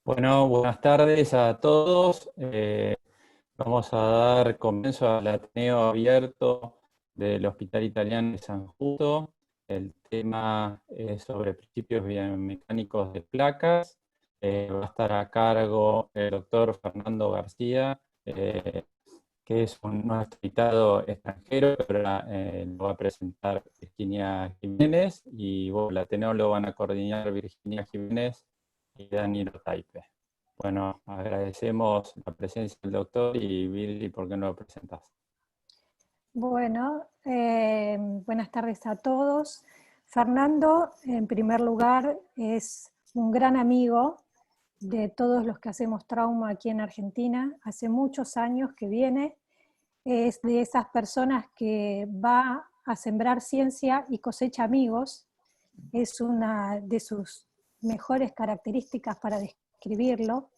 Bueno, buenas tardes a todos. Vamos a dar comienzo al Ateneo Abierto del Hospital Italiano de San Justo. El tema es sobre principios biomecánicos de placas. Va a estar a cargo el doctor Fernando García, que es nuestro invitado extranjero, pero lo va a presentar Virginia Jiménez, y bueno, el Ateneo lo van a coordinar Virginia Jiménez y Danilo Taipe. Bueno, agradecemos la presencia del doctor y Billy, ¿por qué no lo presentás? Bueno, buenas tardes a todos. Fernando, en primer lugar, es un gran amigo de todos los que hacemos trauma aquí en Argentina. Hace muchos años que viene. Es de esas personas que va a sembrar ciencia y cosecha amigos. Es una de sus mejores características para describirlo.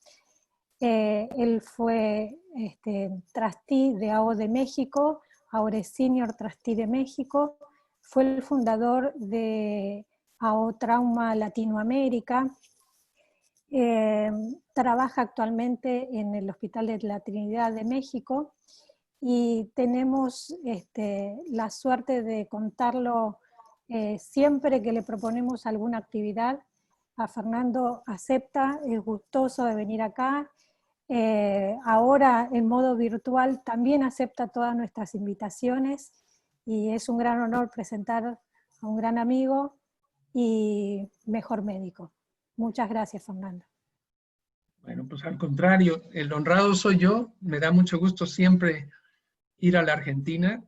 Él fue trustee de AO de México, ahora es Senior Trustee de México, fue el fundador de AO Trauma Latinoamérica, trabaja actualmente en el Hospital de la Trinidad de México y tenemos la suerte de contarlo siempre que le proponemos alguna actividad. A Fernando acepta, es gustoso de venir acá. Ahora en modo virtual también acepta todas nuestras invitaciones y es un gran honor presentar a un gran amigo y mejor médico. Muchas gracias, Fernando. Bueno, pues al contrario, el honrado soy yo. Me da mucho gusto siempre ir a la Argentina.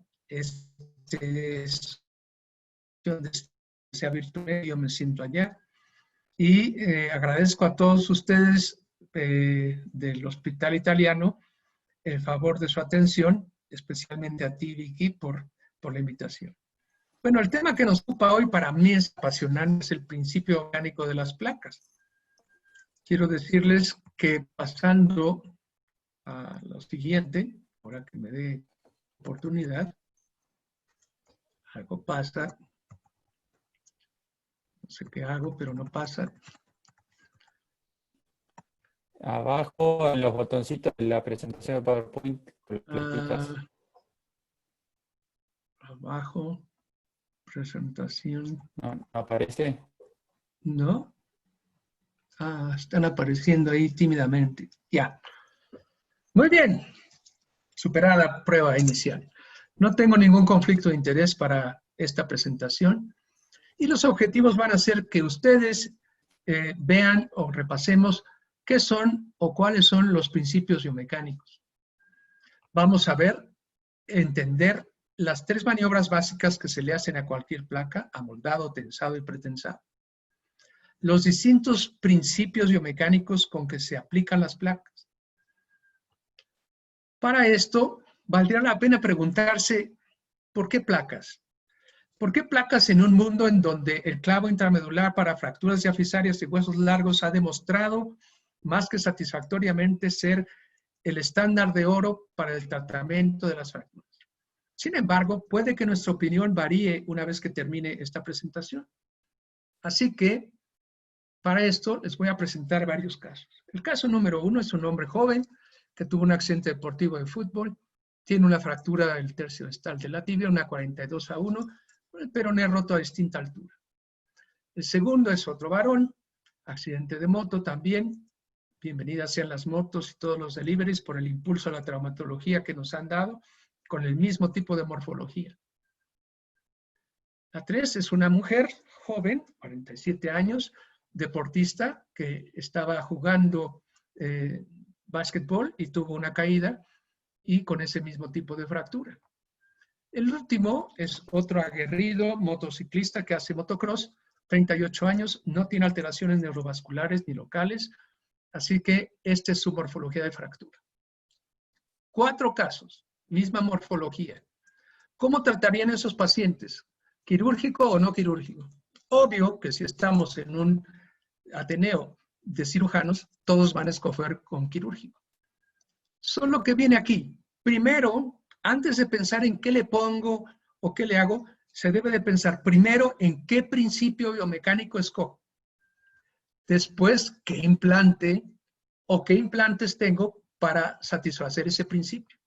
Sea virtual, yo me siento allá. Y agradezco a todos ustedes del Hospital Italiano el favor de su atención, especialmente a ti, Vicky, por la invitación. Bueno, el tema que nos ocupa hoy para mí es apasionante, es el principio orgánico de las placas. Quiero decirles que pasando a lo siguiente, ahora que me dé oportunidad, algo pasa, no sé qué hago, pero no pasa. Abajo, en los botoncitos de la presentación de PowerPoint, Abajo, presentación. ¿No aparece? No. Están apareciendo ahí tímidamente. Ya. Muy bien. Superada la prueba inicial. No tengo ningún conflicto de interés para esta presentación. Y los objetivos van a ser que ustedes vean o repasemos qué son o cuáles son los principios biomecánicos. Vamos a entender las tres maniobras básicas que se le hacen a cualquier placa: amoldado, tensado y pretensado. Los distintos principios biomecánicos con que se aplican las placas. Para esto, valdría la pena preguntarse, ¿por qué placas? ¿Por qué placas en un mundo en donde el clavo intramedular para fracturas diafisarias y huesos largos ha demostrado más que satisfactoriamente ser el estándar de oro para el tratamiento de las fracturas? Sin embargo, puede que nuestra opinión varíe una vez que termine esta presentación. Así que, para esto les voy a presentar varios casos. El caso número 1 es un hombre joven que tuvo un accidente deportivo de fútbol, tiene una fractura del tercio distal de la tibia, una 42-1, con el peroné roto a distinta altura. El segundo es otro varón, accidente de moto también. Bienvenidas sean las motos y todos los deliveries por el impulso a la traumatología que nos han dado, con el mismo tipo de morfología. La 3 es una mujer joven, 47 años, deportista, que estaba jugando básquetbol y tuvo una caída y con ese mismo tipo de fractura. El último es otro aguerrido motociclista que hace motocross, 38 años, no tiene alteraciones neurovasculares ni locales, así que esta es su morfología de fractura. 4 casos, misma morfología. ¿Cómo tratarían esos pacientes? ¿Quirúrgico o no quirúrgico? Obvio que si estamos en un Ateneo de cirujanos, todos van a escoger con quirúrgico. Solo que viene aquí. Primero, antes de pensar en qué le pongo o qué le hago, se debe de pensar primero en qué principio biomecánico escojo. Después, qué implante o qué implantes tengo para satisfacer ese principio.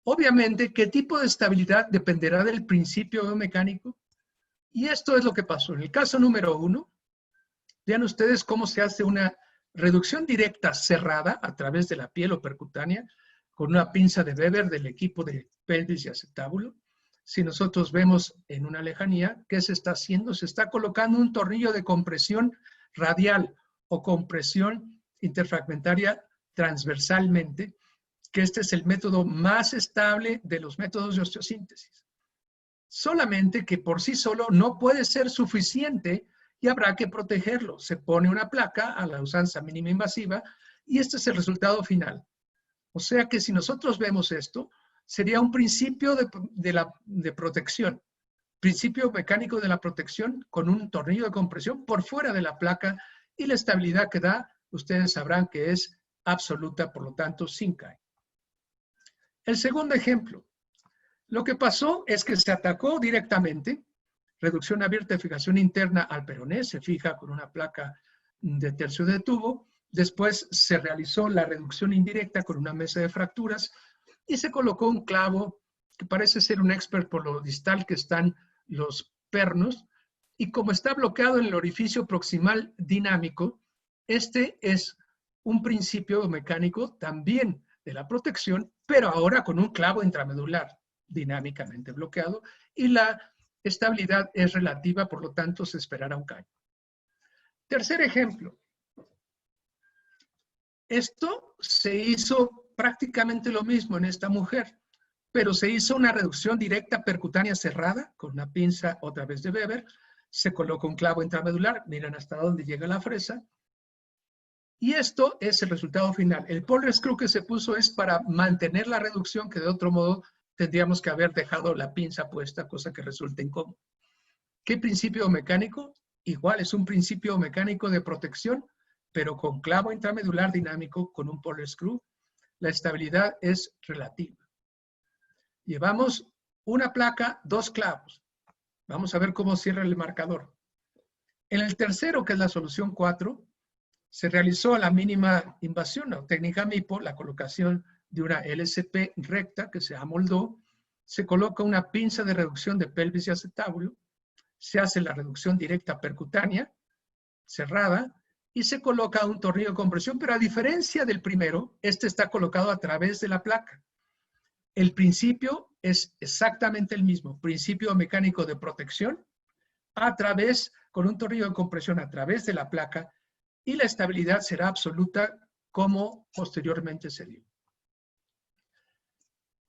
Obviamente, ¿qué tipo de estabilidad dependerá del principio biomecánico? Y esto es lo que pasó. En el caso número 1, vean ustedes cómo se hace una reducción directa cerrada a través de la piel o percutánea con una pinza de Weber del equipo de pelvis y acetábulo. Si nosotros vemos en una lejanía, ¿qué se está haciendo? Se está colocando un tornillo de compresión radial o compresión interfragmentaria transversalmente, que este es el método más estable de los métodos de osteosíntesis. Solamente que por sí solo no puede ser suficiente y habrá que protegerlo. Se pone una placa a la usanza mínima invasiva y este es el resultado final. O sea que si nosotros vemos esto, sería un principio de protección, principio mecánico de la protección con un tornillo de compresión por fuera de la placa y la estabilidad que da, ustedes sabrán que es absoluta, por lo tanto, sin caer. El segundo ejemplo, lo que pasó es que se atacó directamente, reducción abierta de fijación interna al peroné, se fija con una placa de tercio de tubo, después se realizó la reducción indirecta con una mesa de fracturas y se colocó un clavo que parece ser un expert por lo distal que están los pernos, y como está bloqueado en el orificio proximal dinámico, este es un principio mecánico también de la protección, pero ahora con un clavo intramedular dinámicamente bloqueado, y la estabilidad es relativa, por lo tanto se esperará un caño. Tercer ejemplo. Esto se hizo prácticamente lo mismo en esta mujer, pero se hizo una reducción directa percutánea cerrada con una pinza otra vez de Weber, se coloca un clavo intramedular, miren hasta dónde llega la fresa, y esto es el resultado final. El puller screw que se puso es para mantener la reducción, que de otro modo tendríamos que haber dejado la pinza puesta, cosa que resulta incómoda. ¿Qué principio mecánico? Igual es un principio mecánico de protección, pero con clavo intramedular dinámico con un puller screw. La estabilidad es relativa. Llevamos una placa, 2 clavos. Vamos a ver cómo cierra el marcador. En el tercero, que es la solución 4, se realizó la mínima invasión o técnica MIPO, la colocación de una LSP recta que se amoldó, se coloca una pinza de reducción de pelvis y acetábulo, se hace la reducción directa percutánea, cerrada, y se coloca un tornillo de compresión, pero a diferencia del primero, este está colocado a través de la placa. El principio es exactamente el mismo, principio mecánico de protección, con un tornillo de compresión a través de la placa, y la estabilidad será absoluta como posteriormente se dio.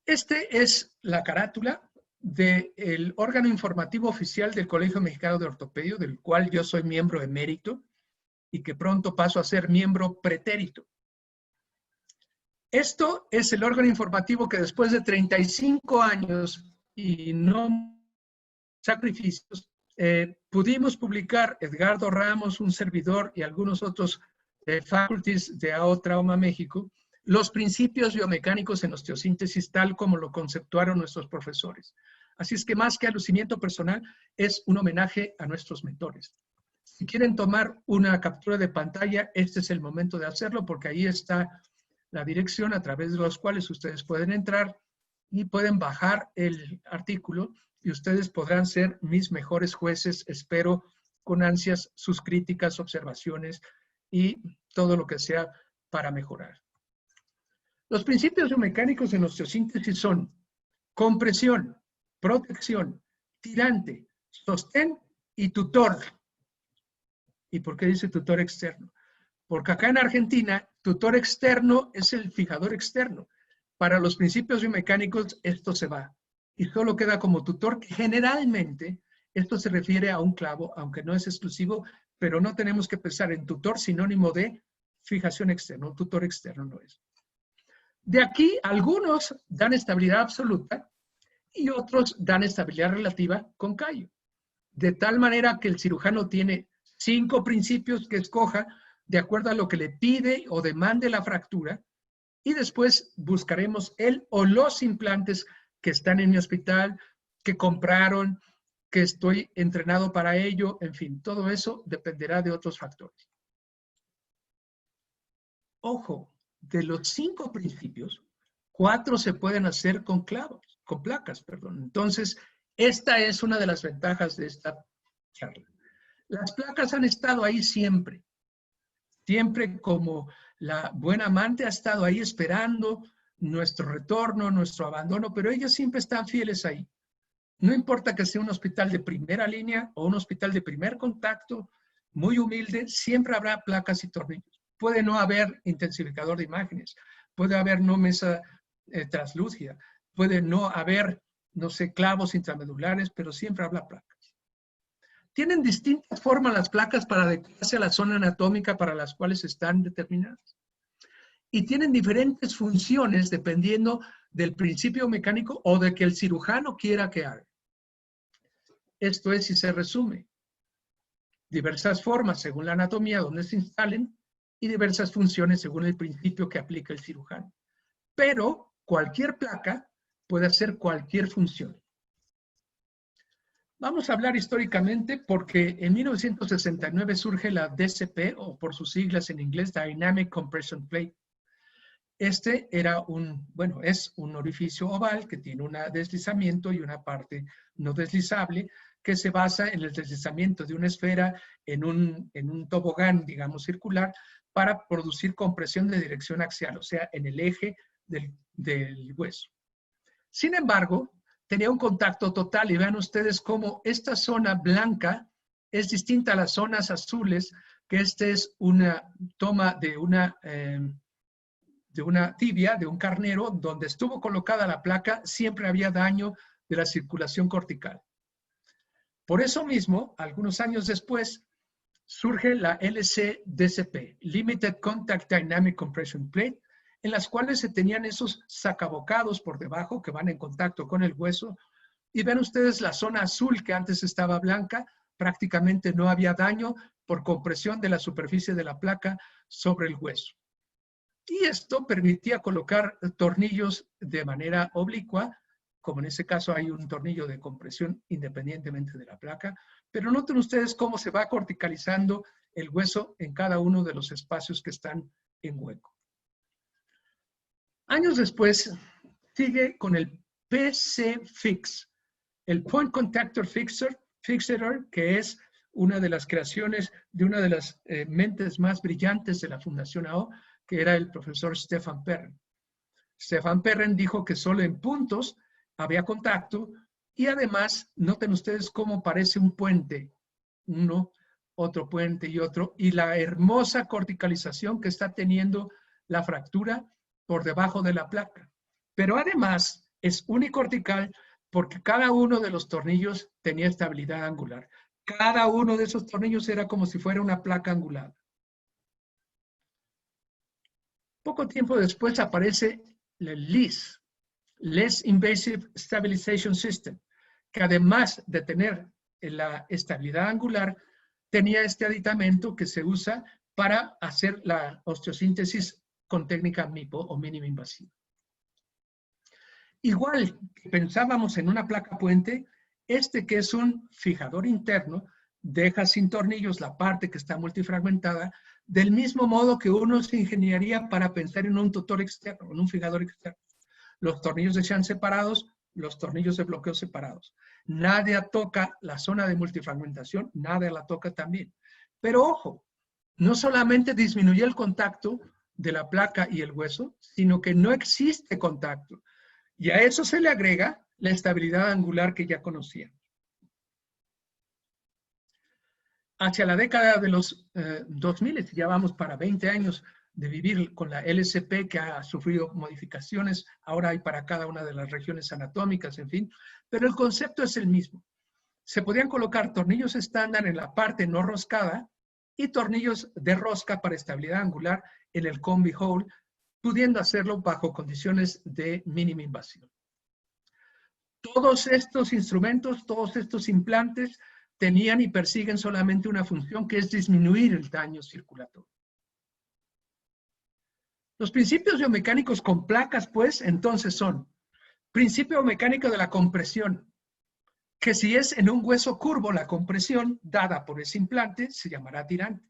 Este es la carátula del órgano informativo oficial del Colegio Mexicano de Ortopedia, del cual yo soy miembro emérito y que pronto paso a ser miembro pretérito. Esto es el órgano informativo que después de 35 años y no sacrificios, pudimos publicar Edgardo Ramos, un servidor y algunos otros faculties de AO Trauma México, los principios biomecánicos en osteosíntesis tal como lo conceptuaron nuestros profesores. Así es que más que al lucimiento personal, es un homenaje a nuestros mentores. Si quieren tomar una captura de pantalla, este es el momento de hacerlo porque ahí está la dirección a través de los cuales ustedes pueden entrar y pueden bajar el artículo y ustedes podrán ser mis mejores jueces. Espero con ansias sus críticas, observaciones y todo lo que sea para mejorar. Los principios biomecánicos en osteosíntesis son compresión, protección, tirante, sostén y tutor. ¿Y por qué dice tutor externo? Porque acá en Argentina, tutor externo es el fijador externo. Para los principios biomecánicos esto se va y solo queda como tutor, que generalmente esto se refiere a un clavo, aunque no es exclusivo, pero no tenemos que pensar en tutor sinónimo de fijación externa, tutor externo no es. De aquí, algunos dan estabilidad absoluta y otros dan estabilidad relativa con callo. De tal manera que el cirujano tiene 5 principios que escoja de acuerdo a lo que le pide o demande la fractura, y después buscaremos él o los implantes que están en mi hospital, que compraron, que estoy entrenado para ello, en fin, todo eso dependerá de otros factores. ojo, de los 5 principios, 4 se pueden hacer con placas, perdón. Entonces, esta es una de las ventajas de esta charla. Las placas han estado ahí siempre. Siempre como la buena amante ha estado ahí esperando nuestro retorno, nuestro abandono, pero ellas siempre están fieles ahí. No importa que sea un hospital de primera línea o un hospital de primer contacto, muy humilde, siempre habrá placas y tornillos. Puede no haber intensificador de imágenes, puede haber no mesa translúcida, puede no haber, no sé, clavos intramedulares, pero siempre habrá placas. Tienen distintas formas las placas para adecuarse a la zona anatómica para las cuales están determinadas. Y tienen diferentes funciones dependiendo del principio mecánico o de que el cirujano quiera que haga. Esto es, si se resume, diversas formas según la anatomía donde se instalen y diversas funciones según el principio que aplica el cirujano. Pero cualquier placa puede hacer cualquier función. Vamos a hablar históricamente porque en 1969 surge la DCP, o por sus siglas en inglés, Dynamic Compression Plate. Este era es un orificio oval que tiene un deslizamiento y una parte no deslizable que se basa en el deslizamiento de una esfera en un tobogán, digamos, circular, para producir compresión de dirección axial, o sea, en el eje del hueso. Sin embargo, tenía un contacto total y vean ustedes cómo esta zona blanca es distinta a las zonas azules, que esta es una toma de una tibia, de un carnero, donde estuvo colocada la placa, siempre había daño de la circulación cortical. Por eso mismo, algunos años después, surge la LC-DCP, Limited Contact Dynamic Compression Plate, en las cuales se tenían esos sacabocados por debajo que van en contacto con el hueso. Y ven ustedes la zona azul que antes estaba blanca, prácticamente no había daño por compresión de la superficie de la placa sobre el hueso. Y esto permitía colocar tornillos de manera oblicua, como en este caso hay un tornillo de compresión independientemente de la placa, pero noten ustedes cómo se va corticalizando el hueso en cada uno de los espacios que están en hueco. Años después, sigue con el PC-Fix, el Point Contactor Fixer, que es una de las creaciones de una de las mentes más brillantes de la Fundación AO, que era el profesor Stefan Perren. Stefan Perren dijo que solo en puntos había contacto y además, noten ustedes cómo parece un puente, uno, otro puente y otro, y la hermosa corticalización que está teniendo la fractura por debajo de la placa. Pero además es unicortical porque cada uno de los tornillos tenía estabilidad angular. Cada uno de esos tornillos era como si fuera una placa angulada. Poco tiempo después aparece el LIS, Less Invasive Stabilization System, que además de tener la estabilidad angular, tenía este aditamento que se usa para hacer la osteosíntesis con técnica MIPO o mínima invasiva. Igual que pensábamos en una placa puente, este que es un fijador interno, deja sin tornillos la parte que está multifragmentada, del mismo modo que uno se ingeniaría para pensar en un tutor externo, en un fijador externo. Los tornillos de shank separados, los tornillos de bloqueo separados. Nadie toca la zona de multifragmentación, nadie la toca también. Pero ojo, no solamente disminuye el contacto de la placa y el hueso, sino que no existe contacto. Y a eso se le agrega la estabilidad angular que ya conocíamos. Hacia la década de los 2000, ya vamos para 20 años de vivir con la LCP, que ha sufrido modificaciones, ahora hay para cada una de las regiones anatómicas, en fin, pero el concepto es el mismo. Se podían colocar tornillos estándar en la parte no roscada y tornillos de rosca para estabilidad angular en el combi hole, pudiendo hacerlo bajo condiciones de mínima invasión. Todos estos instrumentos, todos estos implantes tenían y persiguen solamente una función, que es disminuir el daño circulatorio. Los principios biomecánicos con placas, pues, entonces son principio mecánico de la compresión, que si es en un hueso curvo, la compresión dada por ese implante se llamará tirante.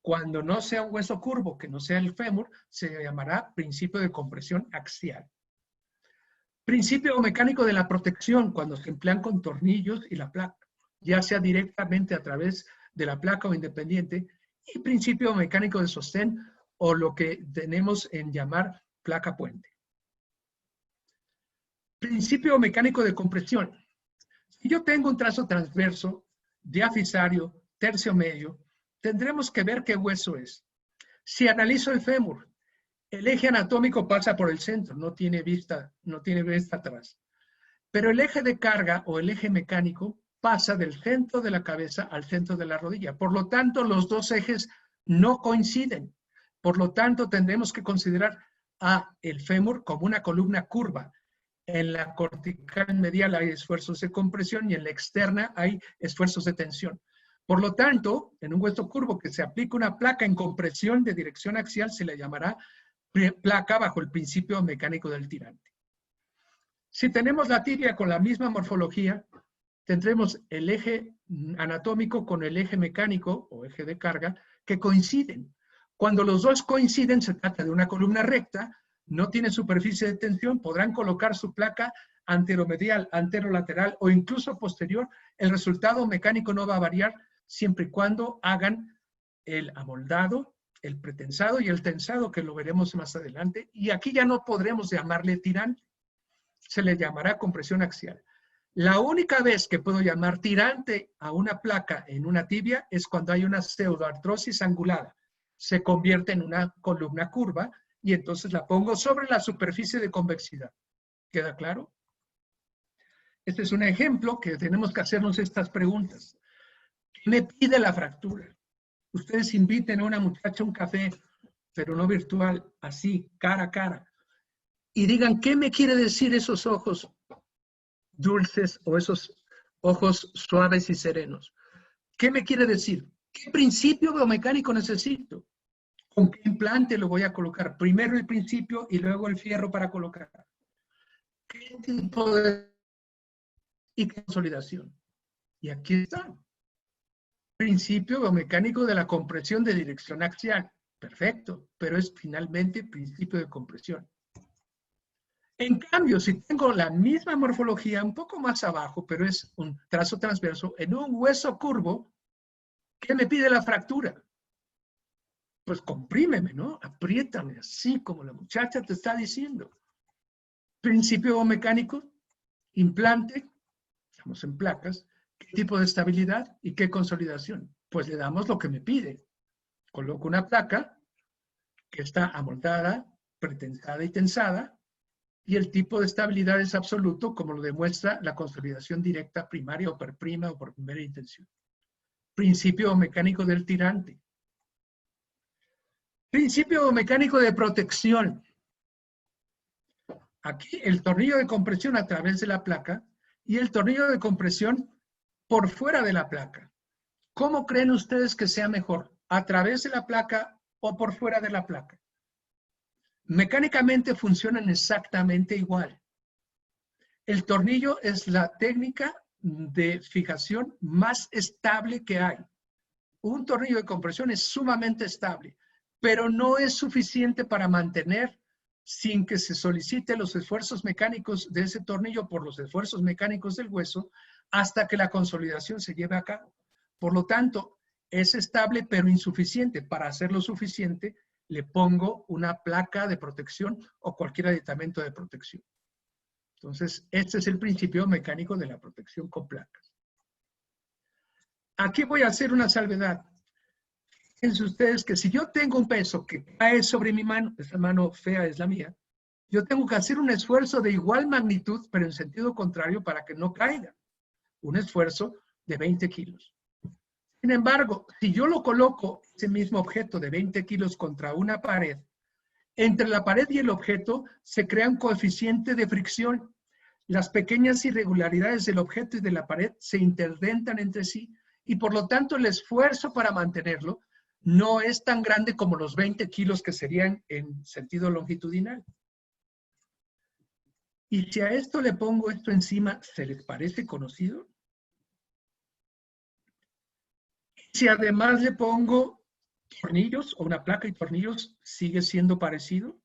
Cuando no sea un hueso curvo, que no sea el fémur, se llamará principio de compresión axial. Principio mecánico de la protección, cuando se emplean con tornillos y la placa, ya sea directamente a través de la placa o independiente, y principio mecánico de sostén, o lo que tenemos en llamar placa puente. Principio mecánico de compresión. Si yo tengo un trazo transverso, diafisario, tercio medio, tendremos que ver qué hueso es. Si analizo el fémur, el eje anatómico pasa por el centro, no tiene vista atrás. Pero el eje de carga o el eje mecánico pasa del centro de la cabeza al centro de la rodilla. Por lo tanto, los dos ejes no coinciden. Por lo tanto, tendremos que considerar a el fémur como una columna curva. En la cortical medial hay esfuerzos de compresión y en la externa hay esfuerzos de tensión. Por lo tanto, en un hueso curvo que se aplica una placa en compresión de dirección axial se le llamará placa bajo el principio mecánico del tirante. Si tenemos la tibia con la misma morfología, tendremos el eje anatómico con el eje mecánico o eje de carga que coinciden. Cuando los dos coinciden, se trata de una columna recta, no tiene superficie de tensión, podrán colocar su placa anteromedial, anterolateral o incluso posterior. El resultado mecánico no va a variar siempre y cuando hagan el amoldado, el pretensado y el tensado, que lo veremos más adelante. Y aquí ya no podremos llamarle tirante, se le llamará compresión axial. La única vez que puedo llamar tirante a una placa en una tibia es cuando hay una pseudoartrosis angulada. Se convierte en una columna curva y entonces la pongo sobre la superficie de convexidad. ¿Queda claro? Este es un ejemplo que tenemos que hacernos estas preguntas. ¿Qué me pide la fractura? Ustedes inviten a una muchacha a un café, pero no virtual, así, cara a cara, y digan, ¿qué me quiere decir esos ojos dulces o esos ojos suaves y serenos? ¿Qué me quiere decir? ¿Qué principio biomecánico necesito? ¿Con qué implante lo voy a colocar? Primero el principio y luego el fierro para colocar. ¿Qué tipo de y consolidación? Y aquí está. Principio biomecánico de la compresión de dirección axial. Perfecto, pero es finalmente principio de compresión. En cambio, si tengo la misma morfología un poco más abajo, pero es un trazo transverso, en un hueso curvo, ¿qué me pide la fractura? Pues comprímeme, ¿no? Apriétame, así como la muchacha te está diciendo. Principio mecánico, implante, estamos en placas, ¿qué tipo de estabilidad y qué consolidación? Pues le damos lo que me pide. Coloco una placa que está amoldada, pretensada y tensada, y el tipo de estabilidad es absoluto, como lo demuestra la consolidación directa primaria o por prima o por primera intención. Principio mecánico del tirante. Principio mecánico de protección. Aquí el tornillo de compresión a través de la placa y el tornillo de compresión por fuera de la placa. ¿Cómo creen ustedes que sea mejor? ¿A través de la placa o por fuera de la placa? Mecánicamente funcionan exactamente igual. El tornillo es la técnica de fijación más estable que hay. Un tornillo de compresión es sumamente estable, pero no es suficiente para mantener sin que se solicite los esfuerzos mecánicos de ese tornillo por los esfuerzos mecánicos del hueso hasta que la consolidación se lleve a cabo. Por lo tanto, es estable pero insuficiente. Para hacerlo suficiente, le pongo una placa de protección o cualquier aditamento de protección. Entonces, este es el principio mecánico de la protección con placas. Aquí voy a hacer una salvedad. Fíjense ustedes que si yo tengo un peso que cae sobre mi mano, esa mano fea es la mía, yo tengo que hacer un esfuerzo de igual magnitud, pero en sentido contrario para que no caiga. Un esfuerzo de 20 kilos. Sin embargo, si yo lo coloco, ese mismo objeto de 20 kilos contra una pared, entre la pared y el objeto se crea un coeficiente de fricción. Las pequeñas irregularidades del objeto y de la pared se interdentan entre sí y por lo tanto el esfuerzo para mantenerlo no es tan grande como los 20 kilos que serían en sentido longitudinal. Y si a esto le pongo esto encima, ¿se les parece conocido? Si además le pongo tornillos o una placa y tornillos sigue siendo parecido.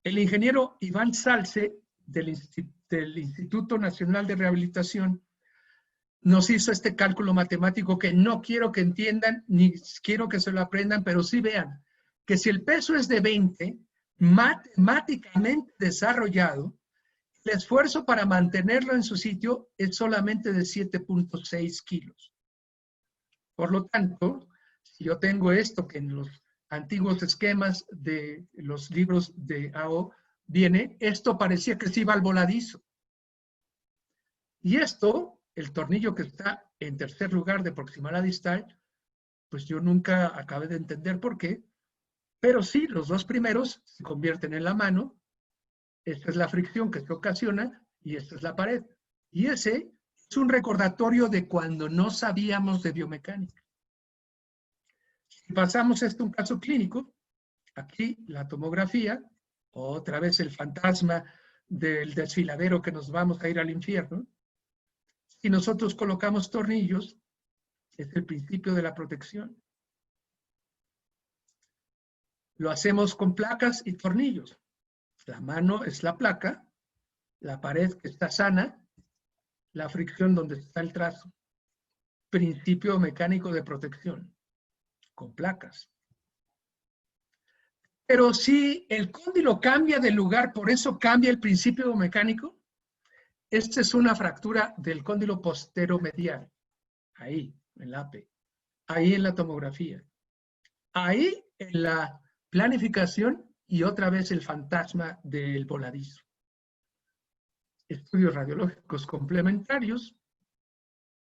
El ingeniero Iván Salce del Instituto Nacional de Rehabilitación nos hizo este cálculo matemático que no quiero que entiendan, ni quiero que se lo aprendan, pero sí vean que si el peso es de 20, matemáticamente desarrollado, el esfuerzo para mantenerlo en su sitio es solamente de 7.6 kilos. Por lo tanto, si yo tengo esto que en los antiguos esquemas de los libros de AO viene, esto parecía que se iba al voladizo. Y esto, el tornillo que está en tercer lugar de proximal a distal, pues yo nunca acabé de entender por qué, pero sí, los dos primeros se convierten en la mano. Esta es la fricción que se ocasiona y esta es la pared. Y ese es un recordatorio de cuando no sabíamos de biomecánica. Si pasamos esto a un caso clínico, aquí la tomografía, otra vez el fantasma del desfiladero que nos vamos a ir al infierno. Si nosotros colocamos tornillos, es el principio de la protección. Lo hacemos con placas y tornillos. La mano es la placa, la pared que está sana, la fricción donde está el trazo. Principio mecánico de protección, con placas. Pero si el cóndilo cambia de lugar, por eso cambia el principio mecánico. Esta es una fractura del cóndilo posteromedial. Ahí, en la AP. Ahí en la tomografía. Ahí en la planificación y otra vez el fantasma del voladizo. Estudios radiológicos complementarios.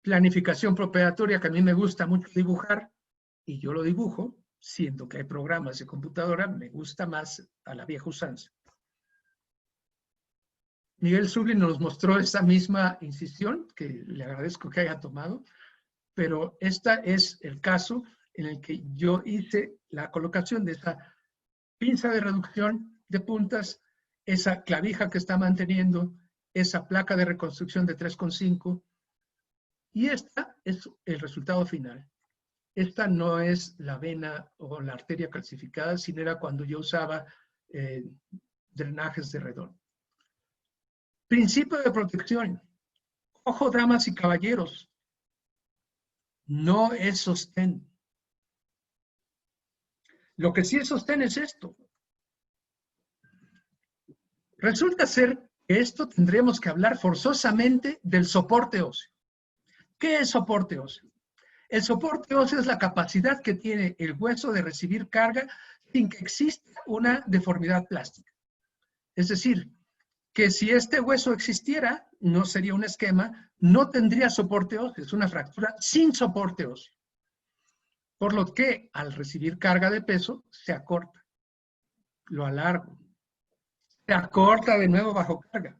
Planificación preoperatoria, que a mí me gusta mucho dibujar, y yo lo dibujo, siendo que hay programas de computadora, me gusta más a la vieja usanza. Miguel Zublin nos mostró esa misma incisión, que le agradezco que haya tomado, pero este es el caso en el que yo hice la colocación de esa pinza de reducción de puntas, esa clavija que está manteniendo, esa placa de reconstrucción de 3,5, y esta es el resultado final. Esta no es la vena o la arteria calcificada, sino era cuando yo usaba drenajes de Redón. Principio de protección. Ojo, damas y caballeros. No es sostén. Lo que sí es sostén es esto. Resulta ser que esto tendremos que hablar forzosamente del soporte óseo. ¿Qué es soporte óseo? El soporte óseo es la capacidad que tiene el hueso de recibir carga sin que exista una deformidad plástica. Es decir, que si este hueso existiera, no sería un esquema, no tendría soporte óseo, es una fractura sin soporte óseo. Por lo que al recibir carga de peso, se acorta. Lo alargo. Se acorta de nuevo bajo carga.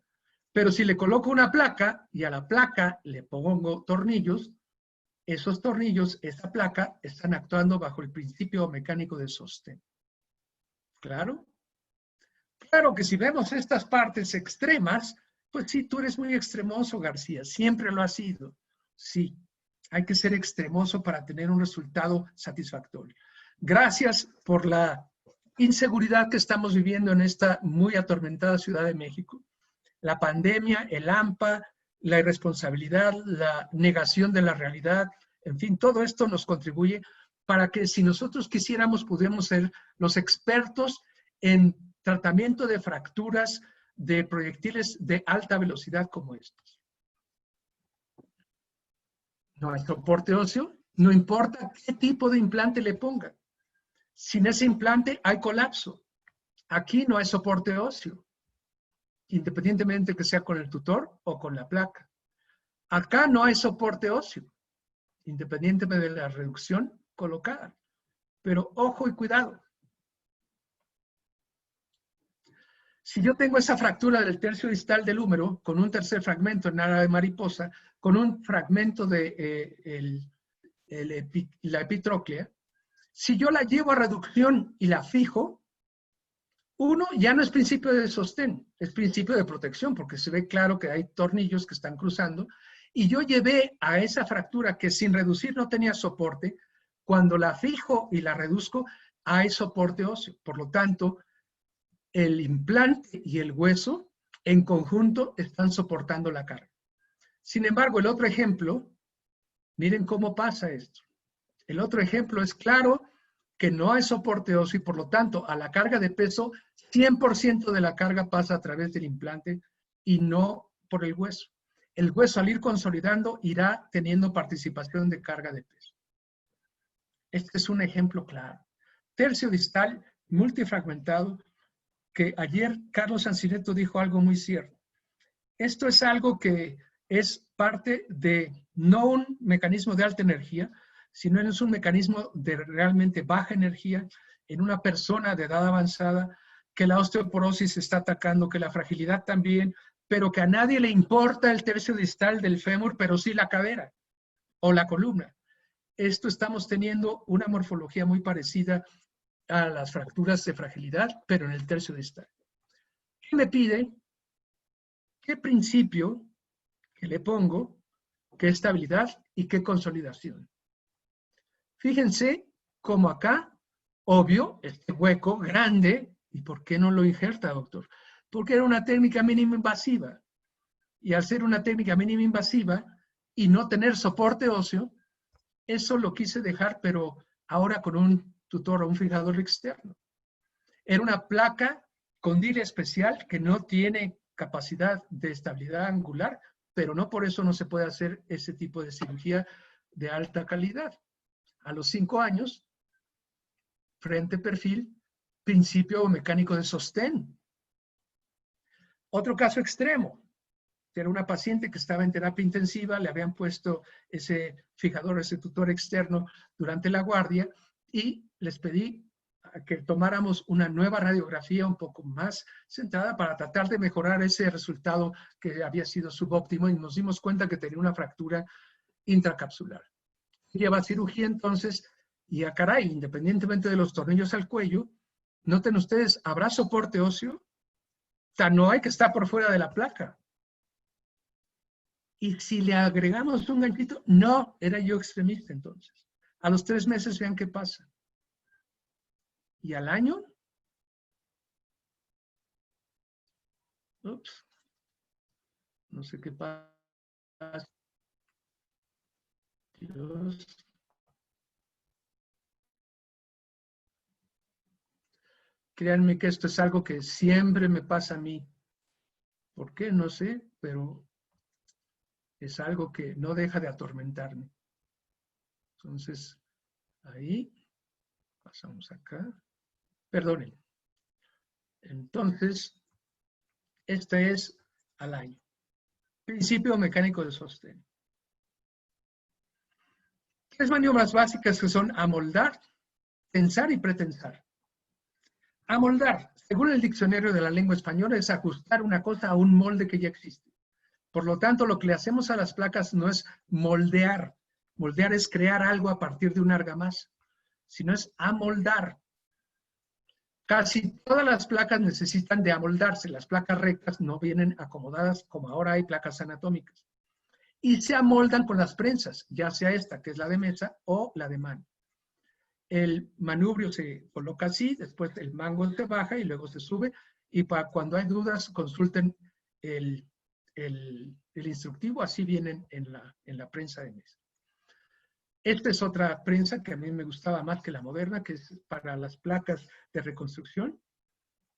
Pero si le coloco una placa y a la placa le pongo tornillos, esos tornillos, esa placa, están actuando bajo el principio mecánico de sostén. ¿Claro? Claro que si vemos estas partes extremas, pues sí, tú eres muy extremoso, García, siempre lo has sido. Sí, hay que ser extremoso para tener un resultado satisfactorio. Gracias por la inseguridad que estamos viviendo en esta muy atormentada Ciudad de México. La pandemia, el AMPA, la irresponsabilidad, la negación de la realidad, en fin, todo esto nos contribuye para que si nosotros quisiéramos, pudiéramos ser los expertos en tratamiento de fracturas de proyectiles de alta velocidad como estos. No hay soporte óseo, no importa qué tipo de implante le ponga. Sin ese implante hay colapso. Aquí no hay soporte óseo, independientemente que sea con el tutor o con la placa. Acá no hay soporte óseo, independientemente de la reducción colocada. Pero ojo y cuidado. Si yo tengo esa fractura del tercio distal del húmero, con un tercer fragmento en ala de mariposa, con un fragmento de la epitróclea, si yo la llevo a reducción y la fijo, uno, ya no es principio de sostén, es principio de protección, porque se ve claro que hay tornillos que están cruzando, y yo llevé a esa fractura que sin reducir no tenía soporte, Cuando la fijo y la reduzco, hay soporte óseo. Por lo tanto, el implante y el hueso en conjunto están soportando la carga. Sin embargo, el otro ejemplo, miren cómo pasa esto. El otro ejemplo es claro que no hay soporte óseo y por lo tanto a la carga de peso 100% de la carga pasa a través del implante y no por el hueso. El hueso al ir consolidando irá teniendo participación de carga de peso. Este es un ejemplo claro. Tercio distal multifragmentado, que ayer Carlos Sancineto dijo algo muy cierto. Esto es algo que es parte de no un mecanismo de alta energía, sino es un mecanismo de realmente baja energía en una persona de edad avanzada, que la osteoporosis está atacando, que la fragilidad también, pero que a nadie le importa el tercio distal del fémur, pero sí la cadera o la columna. Esto estamos teniendo una morfología muy parecida a las fracturas de fragilidad, pero en el tercio distal. ¿Qué me pide? ¿Qué principio que le pongo? ¿Qué estabilidad y qué consolidación? Fíjense cómo acá, obvio, este hueco grande, ¿y por qué no lo injerta, doctor? Porque era una técnica mínima invasiva. Y al ser una técnica mínima invasiva y no tener soporte óseo, eso lo quise dejar, pero ahora con un tutor o un fijador externo. Era una placa con DIL especial que no tiene capacidad de estabilidad angular, pero no por eso no se puede hacer ese tipo de cirugía de alta calidad. A los 5 años, frente-perfil, principio mecánico de sostén. Otro caso extremo. Era una paciente que estaba en terapia intensiva, le habían puesto ese fijador, ese tutor externo durante la guardia y les pedí que tomáramos una nueva radiografía un poco más centrada para tratar de mejorar ese resultado que había sido subóptimo y nos dimos cuenta que tenía una fractura intracapsular. Lleva cirugía entonces y a caray, independientemente de los tornillos al cuello, noten ustedes, ¿habrá soporte óseo? O sea, no hay que estar por fuera de la placa. Y si le agregamos un ganchito, no, era yo extremista entonces. A los 3 meses vean qué pasa. Y al año, ups, no sé qué pasa. Dios. Créanme que esto es algo que siempre me pasa a mí. ¿Por qué? No sé, pero es algo que no deja de atormentarme. Entonces, ahí, pasamos acá. Perdonen. Entonces, este es al año. Principio mecánico de sostén. 3 maniobras básicas que son amoldar, tensar y pretensar. Amoldar, según el diccionario de la lengua española, es ajustar una cosa a un molde que ya existe. Por lo tanto, lo que le hacemos a las placas no es moldear. Moldear es crear algo a partir de una argamasa, sino es amoldar. Casi todas las placas necesitan de amoldarse. Las placas rectas no vienen acomodadas como ahora hay placas anatómicas. Y se amoldan con las prensas, ya sea esta, que es la de mesa, o la de mano. El manubrio se coloca así, después el mango se baja y luego se sube. Y para cuando hay dudas, consulten el instructivo, así vienen en la prensa de mesa. Esta es otra prensa que a mí me gustaba más que la moderna, que es para las placas de reconstrucción,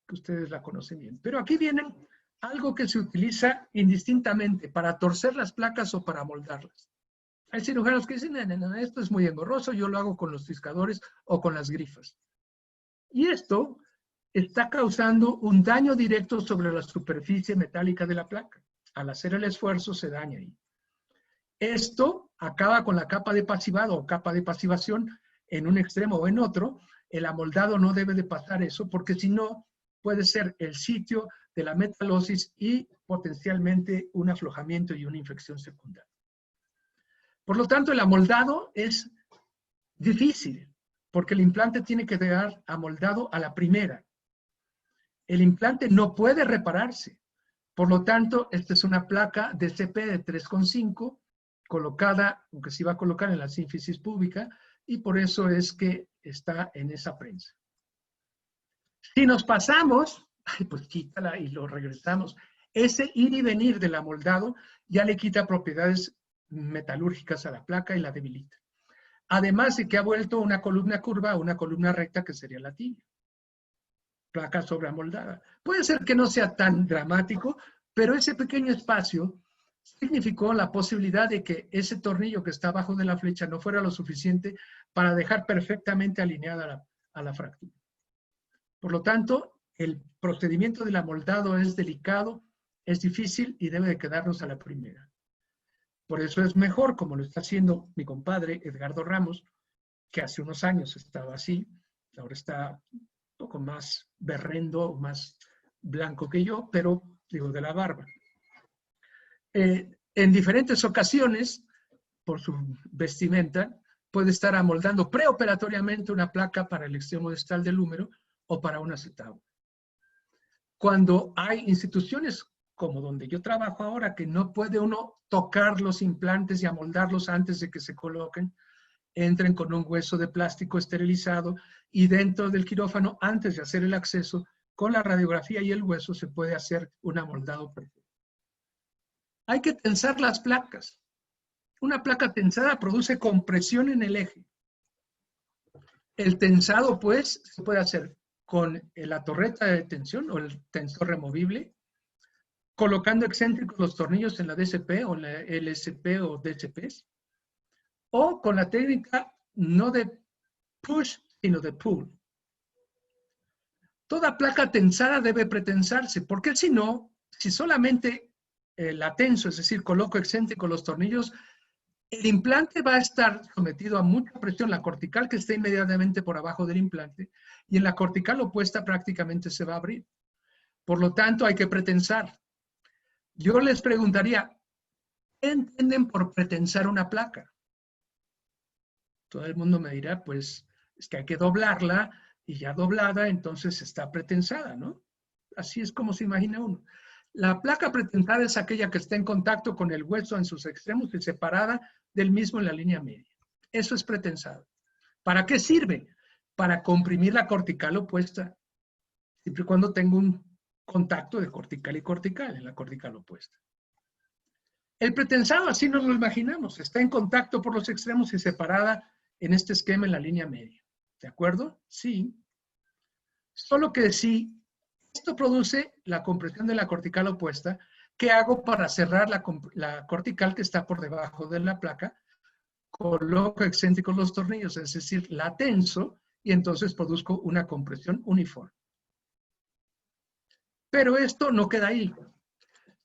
que ustedes la conocen bien. Pero aquí viene algo que se utiliza indistintamente para torcer las placas o para moldarlas. Hay cirujanos que dicen, no, esto es muy engorroso, yo lo hago con los triscadores o con las grifas. Y esto está causando un daño directo sobre la superficie metálica de la placa. Al hacer el esfuerzo se daña ahí. Esto acaba con la capa de pasivado o capa de pasivación en un extremo o en otro. El amoldado no debe de pasar eso porque si no puede ser el sitio de la metalosis y potencialmente un aflojamiento y una infección secundaria. Por lo tanto, el amoldado es difícil porque el implante tiene que quedar amoldado a la primera. El implante no puede repararse. Por lo tanto, esta es una placa DCP de 3,5 colocada, aunque se iba a colocar en la sínfisis púbica, y por eso es que está en esa prensa. Si nos pasamos, pues quítala y lo regresamos. Ese ir y venir del amoldado ya le quita propiedades metalúrgicas a la placa y la debilita. Además de que ha vuelto una columna curva a una columna recta, que sería la tibia. Placa sobreamoldada. Puede ser que no sea tan dramático, pero ese pequeño espacio significó la posibilidad de que ese tornillo que está abajo de la flecha no fuera lo suficiente para dejar perfectamente alineada a la fractura. Por lo tanto, el procedimiento del amoldado es delicado, es difícil y debe de quedarnos a la primera. Por eso es mejor, como lo está haciendo mi compadre Edgardo Ramos, que hace unos años estaba así, ahora está un poco más berrendo, más blanco que yo, pero digo de la barba. En diferentes ocasiones, por su vestimenta, puede estar amoldando preoperatoriamente una placa para el extremo distal del húmero o para un acetábulo. Cuando hay instituciones como donde yo trabajo ahora, que no puede uno tocar los implantes y amoldarlos antes de que se coloquen, entren con un hueso de plástico esterilizado y dentro del quirófano, antes de hacer el acceso, con la radiografía y el hueso se puede hacer un amoldado perfecto. Hay que tensar las placas. Una placa tensada produce compresión en el eje. El tensado, pues, se puede hacer con la torreta de tensión o el tensor removible, colocando excéntricos los tornillos en la DCP o la LSP o DCPs, o con la técnica no de push, sino de pull. Toda placa tensada debe pretensarse, porque si no, si solamente la tenso, es decir, coloco excéntrico los tornillos, el implante va a estar sometido a mucha presión, la cortical que está inmediatamente por abajo del implante, y en la cortical opuesta prácticamente se va a abrir. Por lo tanto, hay que pretensar. Yo les preguntaría, ¿qué entienden por pretensar una placa? Todo el mundo me dirá, pues, es que hay que doblarla, y ya doblada, entonces está pretensada, ¿no? Así es como se imagina uno. La placa pretensada es aquella que está en contacto con el hueso en sus extremos y separada del mismo en la línea media. Eso es pretensado. ¿Para qué sirve? Para comprimir la cortical opuesta, siempre y cuando tengo un contacto de cortical y cortical en la cortical opuesta. El pretensado, así nos lo imaginamos, está en contacto por los extremos y separada en este esquema en la línea media. ¿De acuerdo? Sí. Solo que si esto produce la compresión de la cortical opuesta, ¿qué hago para cerrar la cortical que está por debajo de la placa? Coloco excéntricos los tornillos, es decir, la tenso, y entonces produzco una compresión uniforme. Pero esto no queda ahí.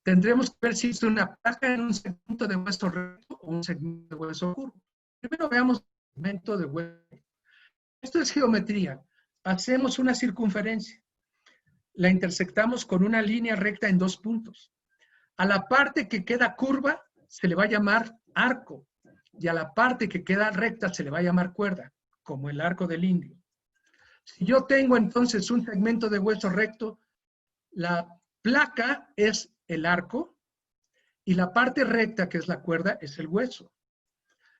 Tendremos que ver si es una placa en un segmento de hueso recto o un segmento de hueso curvo. Primero veamos el segmento de hueso. Esto es geometría. Hacemos una circunferencia. La intersectamos con una línea recta en dos puntos. A la parte que queda curva se le va a llamar arco y a la parte que queda recta se le va a llamar cuerda, como el arco del indio. Si yo tengo entonces un segmento de hueso recto, la placa es el arco y la parte recta, que es la cuerda, es el hueso.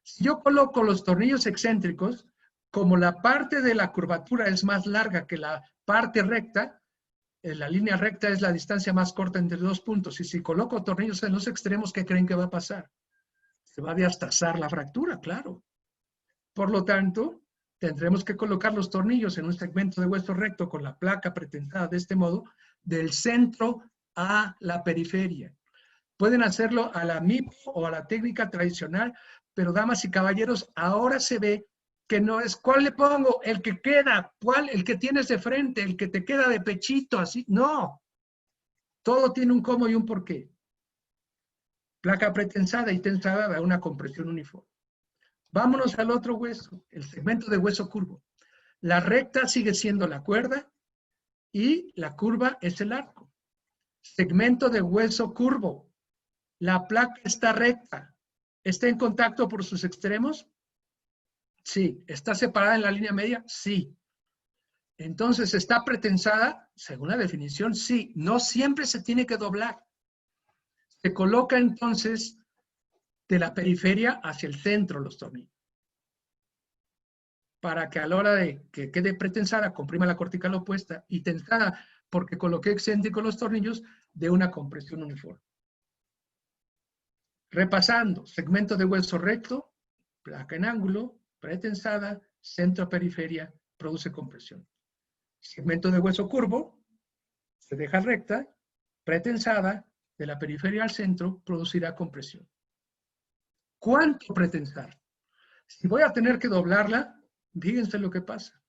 Si yo coloco los tornillos excéntricos, como la parte de la curvatura es más larga que la parte recta, la línea recta es la distancia más corta entre dos puntos. Y si coloco tornillos en los extremos, ¿qué creen que va a pasar? Se va a diastazar la fractura, claro. Por lo tanto, tendremos que colocar los tornillos en un segmento de hueso recto con la placa pretensada de este modo, del centro a la periferia. Pueden hacerlo a la MIPO o a la técnica tradicional, pero damas y caballeros, ahora se ve que no es cuál le pongo, el que queda, cuál, el que tienes de frente, el que te queda de pechito, así. No. Todo tiene un cómo y un porqué. Placa pretensada y tensada da una compresión uniforme. Vámonos al otro hueso, el segmento de hueso curvo. La recta sigue siendo la cuerda y la curva es el arco. Segmento de hueso curvo. La placa está recta. ¿Está en contacto por sus extremos? Sí. ¿Está separada en la línea media? Sí. Entonces, ¿está pretensada? Según la definición, sí. No siempre se tiene que doblar. Se coloca entonces de la periferia hacia el centro los tornillos. para que a la hora de que quede pretensada, comprima la cortical opuesta y tensada, porque coloqué excéntrico los tornillos, de una compresión uniforme. Repasando, segmento de hueso recto, placa en ángulo, pretensada, centro-periferia, produce compresión. Segmento de hueso curvo, se deja recta, pretensada, de la periferia al centro, producirá compresión. ¿Cuánto pretensar? Si voy a tener que doblarla, fíjense lo que pasa.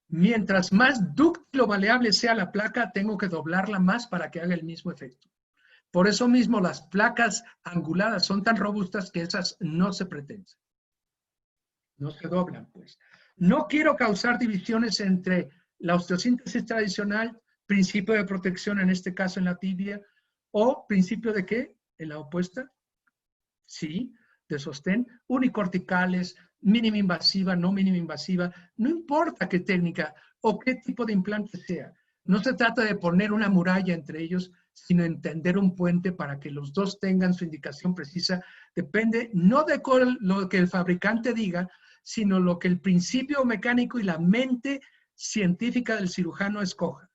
Mientras más dúctil o maleable sea la placa, tengo que doblarla más para que haga el mismo efecto. Por eso mismo las placas anguladas son tan robustas que esas no se pretensan. No se doblan, pues. No quiero causar divisiones entre la osteosíntesis tradicional, principio de protección, en este caso en la tibia, o principio de ¿qué? En la opuesta. Sí, de sostén, unicorticales, mínima invasiva, no mínima invasiva, no importa qué técnica o qué tipo de implante sea. No se trata de poner una muralla entre ellos, sino entender un puente para que los dos tengan su indicación precisa. Depende no de lo que el fabricante diga, sino lo que el principio mecánico y la mente científica del cirujano escoja.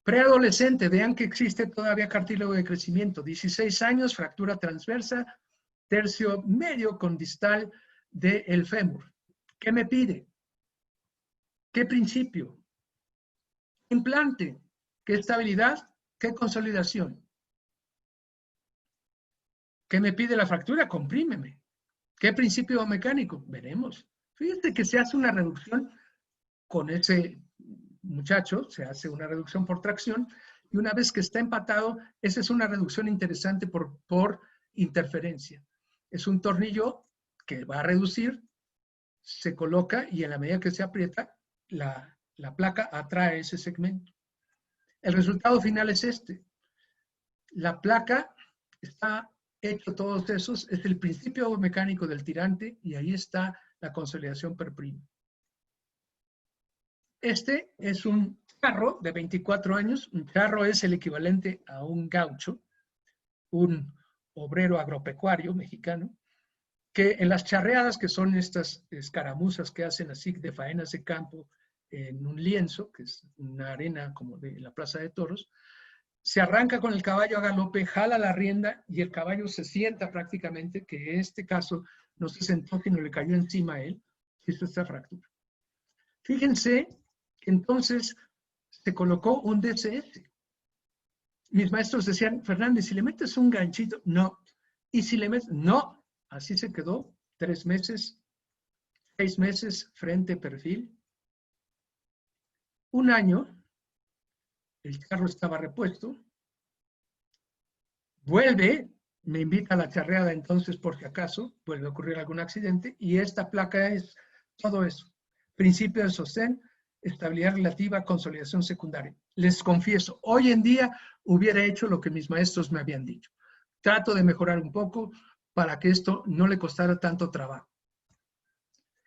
Preadolescente, vean que existe todavía cartílago de crecimiento, 16 años, fractura transversa, tercio medio con distal del fémur. ¿Qué me pide? ¿Qué principio? Implante. ¿Qué estabilidad? ¿Qué consolidación? ¿Qué me pide la fractura? Comprímeme. ¿Qué principio mecánico? Veremos. Fíjate que se hace una reducción con ese muchacho, se hace una reducción por tracción, y una vez que está empatado, esa es una reducción interesante por interferencia. Es un tornillo que va a reducir, se coloca y en la medida que se aprieta, la placa atrae ese segmento. El resultado final es este. La placa está hecho todos esos, es el principio mecánico del tirante y ahí está la consolidación per prima. Este es un charro de 24 años. Un charro es el equivalente a un gaucho, un obrero agropecuario mexicano, que en las charreadas, que son estas escaramuzas que hacen así de faenas de campo en un lienzo, que es una arena como de la Plaza de Toros, se arranca con el caballo a galope, jala la rienda y el caballo se sienta prácticamente, que en este caso no se sentó, sino le cayó encima a él, y hizo esta fractura. Fíjense que entonces se colocó un DCS. Mis maestros decían, Fernández, si le metes un ganchito, no. Y si le metes, no. Así se quedó 3 meses, 6 meses, frente, perfil. 1 año, el carro estaba repuesto. Vuelve, me invita a la charreada entonces por si acaso, vuelve a ocurrir algún accidente, y esta placa es todo eso. Principio de sostén, estabilidad relativa, consolidación secundaria. Les confieso, hoy en día hubiera hecho lo que mis maestros me habían dicho. Trato de mejorar un poco para que esto no le costara tanto trabajo.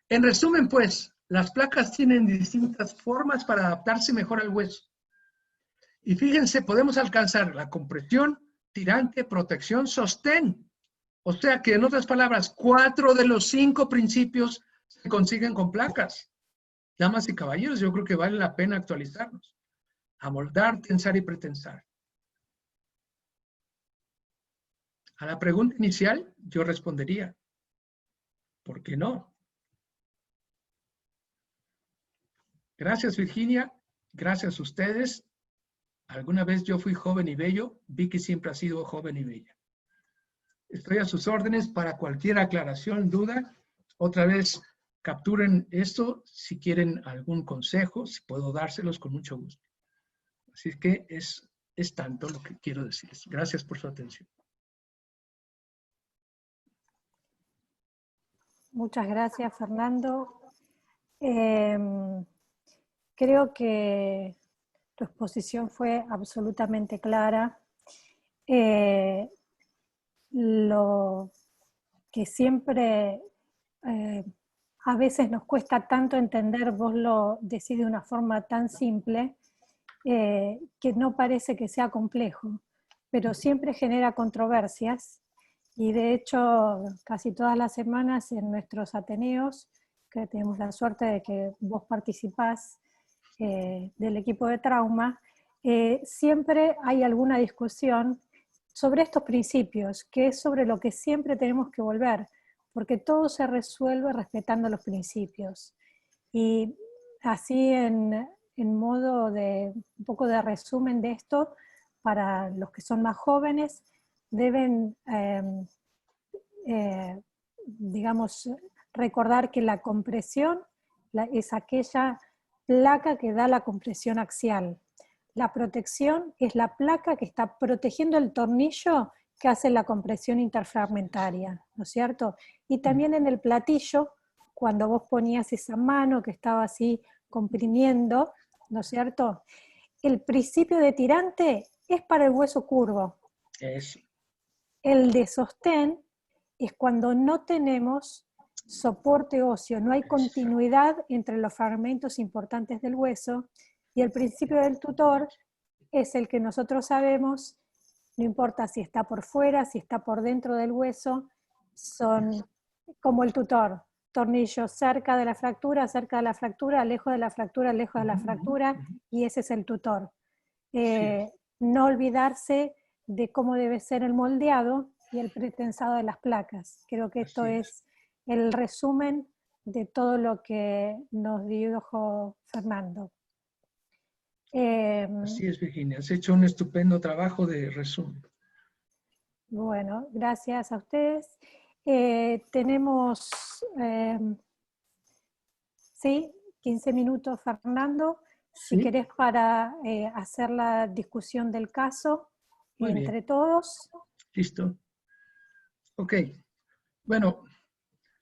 En resumen, pues, las placas tienen distintas formas para adaptarse mejor al hueso. Y fíjense, podemos alcanzar la compresión, tirante, protección, sostén. O sea que, en otras palabras, 4 de los 5 principios se consiguen con placas. Damas y caballeros, yo creo que vale la pena actualizarnos. Amoldar, tensar y pretensar. A la pregunta inicial, yo respondería, ¿por qué no? Gracias, Virginia. Gracias a ustedes. Alguna vez yo fui joven y bello. Vicky siempre ha sido joven y bella. Estoy a sus órdenes para cualquier aclaración, duda. Otra vez, capturen esto si quieren algún consejo, si puedo dárselos con mucho gusto. Así que es tanto lo que quiero decirles. Gracias por su atención. Muchas gracias, Fernando. Creo que tu exposición fue absolutamente clara. Lo que siempre a veces nos cuesta tanto entender, vos lo decís de una forma tan simple, que no parece que sea complejo, pero siempre genera controversias Y de hecho, casi todas las semanas en nuestros ateneos, que tenemos la suerte de que vos participás del equipo de trauma, siempre hay alguna discusión sobre estos principios, que es sobre lo que siempre tenemos que volver, porque todo se resuelve respetando los principios. Y así en modo de un poco de resumen de esto, para los que son más jóvenes, deben, digamos, recordar que la compresión es aquella placa que da la compresión axial. La protección es la placa que está protegiendo el tornillo que hace la compresión interfragmentaria, ¿no es cierto? Y también en el platillo, cuando vos ponías esa mano que estaba así comprimiendo, ¿no es cierto? El principio de tirante es para el hueso curvo. Eso. El de sostén es cuando no tenemos soporte óseo, no hay continuidad entre los fragmentos importantes del hueso, y el principio del tutor es el que nosotros sabemos, no importa si está por fuera, si está por dentro del hueso, son como el tutor, tornillos cerca de la fractura, lejos de la fractura, lejos de la fractura, y ese es el tutor. No olvidarse de cómo debe ser el moldeado y el pretensado de las placas. Creo que esto es el resumen de todo lo que nos dijo Fernando. Así es, Virginia. Has hecho un estupendo trabajo de resumen. Bueno, gracias a ustedes. Tenemos, sí, 15 minutos, Fernando, si querés para hacer la discusión del caso entre todos. Listo. Ok. Bueno,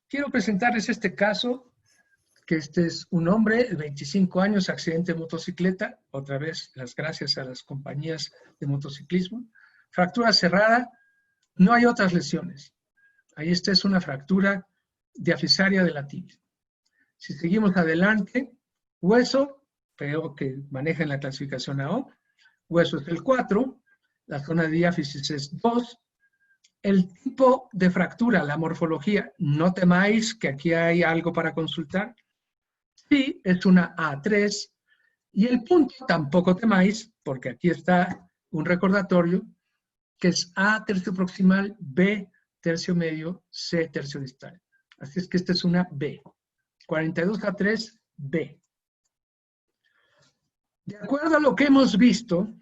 quiero presentarles este caso, que este es un hombre de 25 años, accidente de motocicleta, otra vez las gracias a las compañías de motociclismo, fractura cerrada, no hay otras lesiones. Ahí esta es una fractura diafisaria de la tibia. Si seguimos adelante, hueso, creo que manejan la clasificación AO, hueso es el 4, la zona de diáfisis es 2, el tipo de fractura, la morfología, no temáis que aquí hay algo para consultar. Sí, es una A3. Y el punto, tampoco temáis, porque aquí está un recordatorio, que es A tercio proximal, B tercio medio, C tercio distal. Así es que esta es una B. 42A3, B. De acuerdo a lo que hemos visto,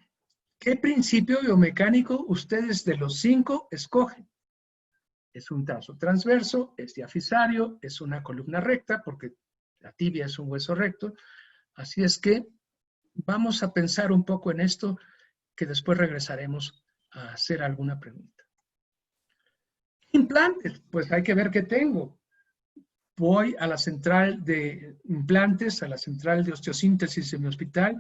¿qué principio biomecánico ustedes de los 5 escogen? Es un tarso transverso, es diafisario, es una columna recta, porque la tibia es un hueso recto. Así es que vamos a pensar un poco en esto, que después regresaremos a hacer alguna pregunta. Implantes, pues hay que ver qué tengo. Voy a la central de implantes, a la central de osteosíntesis en mi hospital,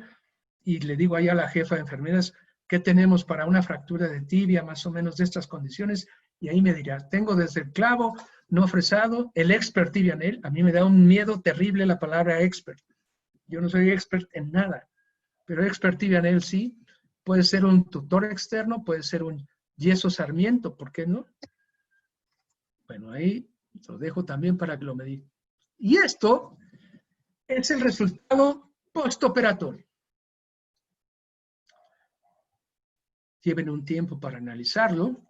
y le digo ahí a la jefa de enfermeras qué tenemos para una fractura de tibia, más o menos de estas condiciones, y ahí me dirá, tengo desde el clavo no fresado, el expert tibia nail. A mí me da un miedo terrible la palabra expert. Yo no soy expert en nada, pero expert tibia nail sí. Puede ser un tutor externo, puede ser un yeso Sarmiento, ¿por qué no? Bueno, ahí lo dejo también para que lo mediten. Y esto es el resultado postoperatorio. Lleven un tiempo para analizarlo,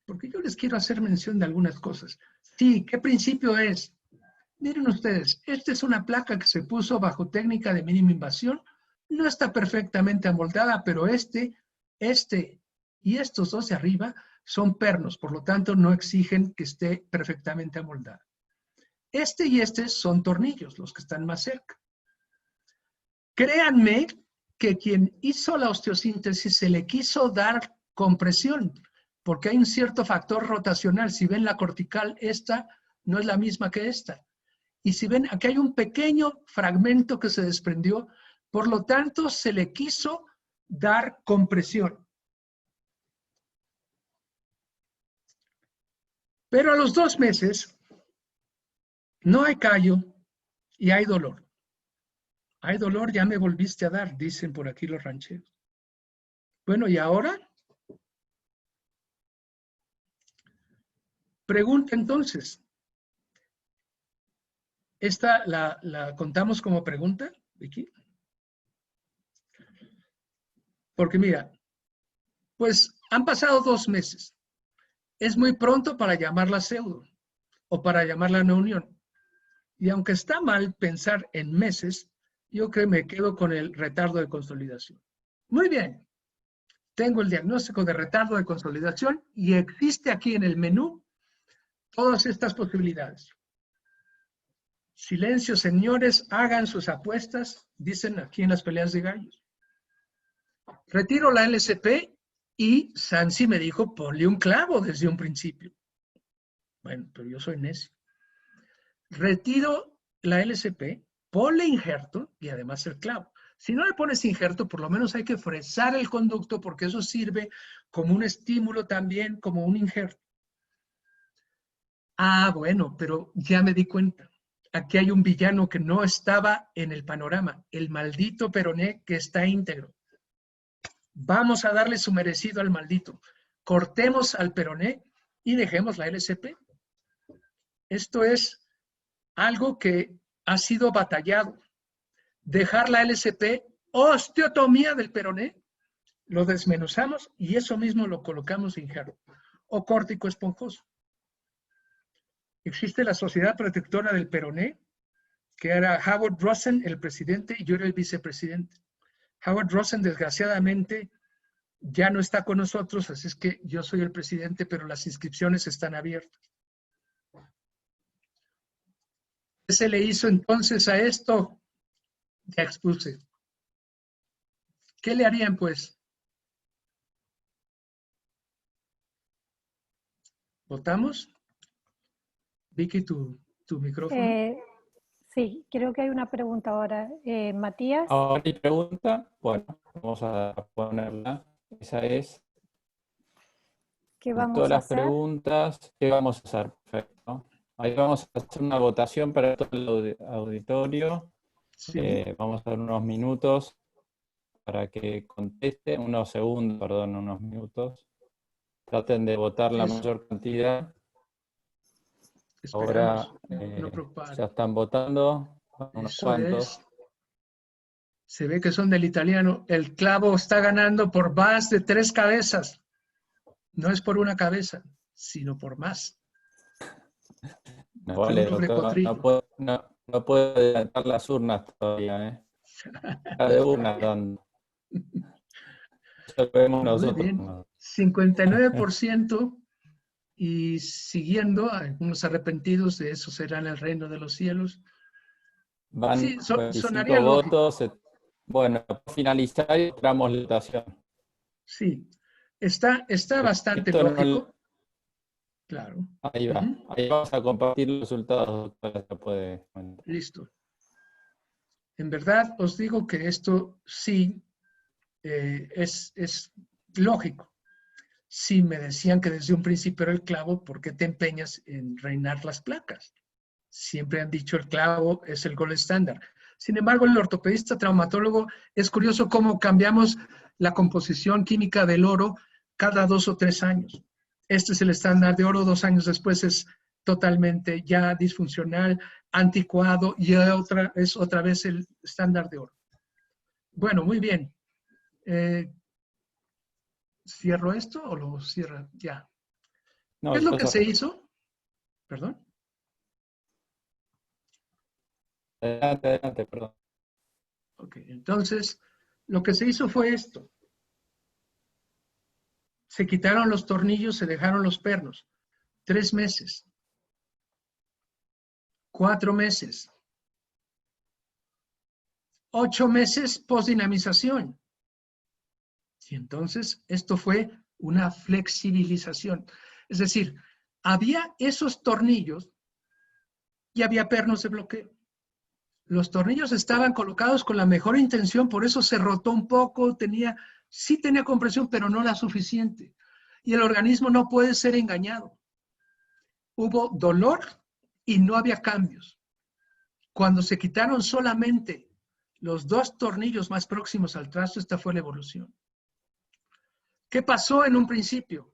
porque yo les quiero hacer mención de algunas cosas. Sí, ¿qué principio es? Miren ustedes, esta es una placa que se puso bajo técnica de mínima invasión. No está perfectamente amoldada, pero este y estos dos de arriba son pernos, por lo tanto no exigen que esté perfectamente amoldada. Este y este son tornillos, los que están más cerca. Créanme que quien hizo la osteosíntesis se le quiso dar compresión, porque hay un cierto factor rotacional. Si ven la cortical, esta no es la misma que esta. Y si ven, aquí hay un pequeño fragmento que se desprendió, por lo tanto se le quiso dar compresión. Pero a los 2 meses no hay callo y hay dolor. Hay dolor, ya me volviste a dar, dicen por aquí los rancheros. Bueno, ¿y ahora? Pregunta entonces. ¿Esta la contamos como pregunta, Vicky? Porque mira, pues han pasado 2 meses. Es muy pronto para llamarla pseudo o para llamarla no unión. Y aunque está mal pensar en meses, yo creo que me quedo con el retardo de consolidación. Muy bien. Tengo el diagnóstico de retardo de consolidación y existe aquí en el menú todas estas posibilidades. Silencio, señores, hagan sus apuestas, dicen aquí en las peleas de gallos. Retiro la LCP y Sansi me dijo, ponle un clavo desde un principio. Bueno, pero yo soy necio. Retiro la LCP, ponle injerto y además el clavo. Si no le pones injerto, por lo menos hay que fresar el conducto porque eso sirve como un estímulo también, como un injerto. Ah, bueno, pero ya me di cuenta. Aquí hay un villano que no estaba en el panorama, el maldito peroné que está íntegro. Vamos a darle su merecido al maldito. Cortemos al peroné y dejemos la LCP. Esto es algo que ha sido batallado. Dejar la LCP, osteotomía del peroné, lo desmenuzamos y eso mismo lo colocamos injerto o córtico esponjoso. Existe la Sociedad Protectora del Peroné, que era Howard Rosen el presidente y yo era el vicepresidente. Howard Rosen, desgraciadamente, ya no está con nosotros, así es que yo soy el presidente, pero las inscripciones están abiertas. ¿Qué se le hizo entonces a esto? Ya expuse. ¿Qué le harían, pues? ¿Votamos? Vicky, tu micrófono. Sí, creo que hay una pregunta ahora. Matías. Ahora hay pregunta. Bueno, vamos a ponerla. Esa es. ¿Qué De vamos todas a las hacer? preguntas, ¿qué vamos a hacer? Perfecto. Ahí vamos a hacer una votación para todo el auditorio. Sí. Vamos a dar unos minutos para que contesten, unos segundos, perdón, unos minutos. Traten de votar la Eso. mayor cantidad. Esperamos. Ahora No preocupar. ya están votando, unos Eso cuantos. es. Se ve que son del italiano. El clavo está ganando por más de 3 cabezas. No es por una cabeza, sino por más. No Por vale, un doble doctor, potrillo. no puedo adelantar las urnas todavía, ¿eh? Cada urna dando. Eso lo vemos Pues muy nosotros, bien. ¿no? 59% y siguiendo, algunos arrepentidos de eso serán el reino de los cielos. Van Sí, 25 sonaría lógico. votos. Bueno, para finalizar y entramos la votación. Sí, está bastante Esto lógico. Claro. Ahí va. Ahí vamos a compartir los resultados, doctora, se puede comentar. Listo. En verdad, os digo que esto sí es lógico. Si me decían que desde un principio era el clavo, ¿por qué te empeñas en reinar las placas? Siempre han dicho el clavo es el gol estándar. Sin embargo, el ortopedista traumatólogo es curioso cómo cambiamos la composición química del oro cada 2 o 3 años. Este es el estándar de oro, 2 años después es totalmente ya disfuncional, anticuado y es otra vez el estándar de oro. Bueno, muy bien. ¿Cierro esto o lo cierro? Ya. No, ¿Qué es lo yo que se cerré. hizo? Perdón. Adelante, perdón. Ok, entonces, lo que se hizo fue esto. Se quitaron los tornillos, se dejaron los pernos. 3 meses. 4 meses. 8 meses postdinamización. Y entonces, esto fue una flexibilización. Es decir, había esos tornillos y había pernos de bloqueo. Los tornillos estaban colocados con la mejor intención, por eso se rotó un poco, sí tenía compresión, pero no la suficiente. Y el organismo no puede ser engañado. Hubo dolor y no había cambios. Cuando se quitaron solamente los 2 tornillos más próximos al trazo, esta fue la evolución. ¿Qué pasó en un principio?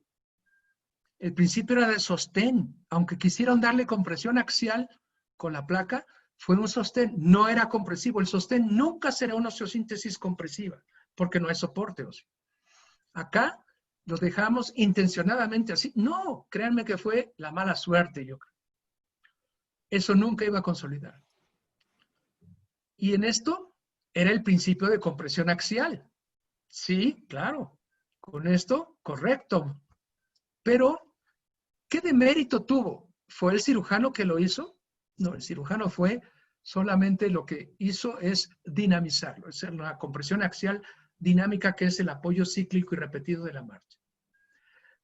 El principio era de sostén. Aunque quisieron darle compresión axial con la placa, fue un sostén, no era compresivo. El sostén nunca será una osteosíntesis compresiva, porque no hay soporte óseo. Acá los dejamos intencionadamente así. No, créanme que fue la mala suerte, yo creo. Eso nunca iba a consolidar. Y en esto era el principio de compresión axial. Sí, claro. Con esto, correcto. Pero, ¿qué demérito tuvo? ¿Fue el cirujano que lo hizo? No, el cirujano fue solamente lo que hizo es dinamizarlo. Es la compresión axial dinámica, que es el apoyo cíclico y repetido de la marcha.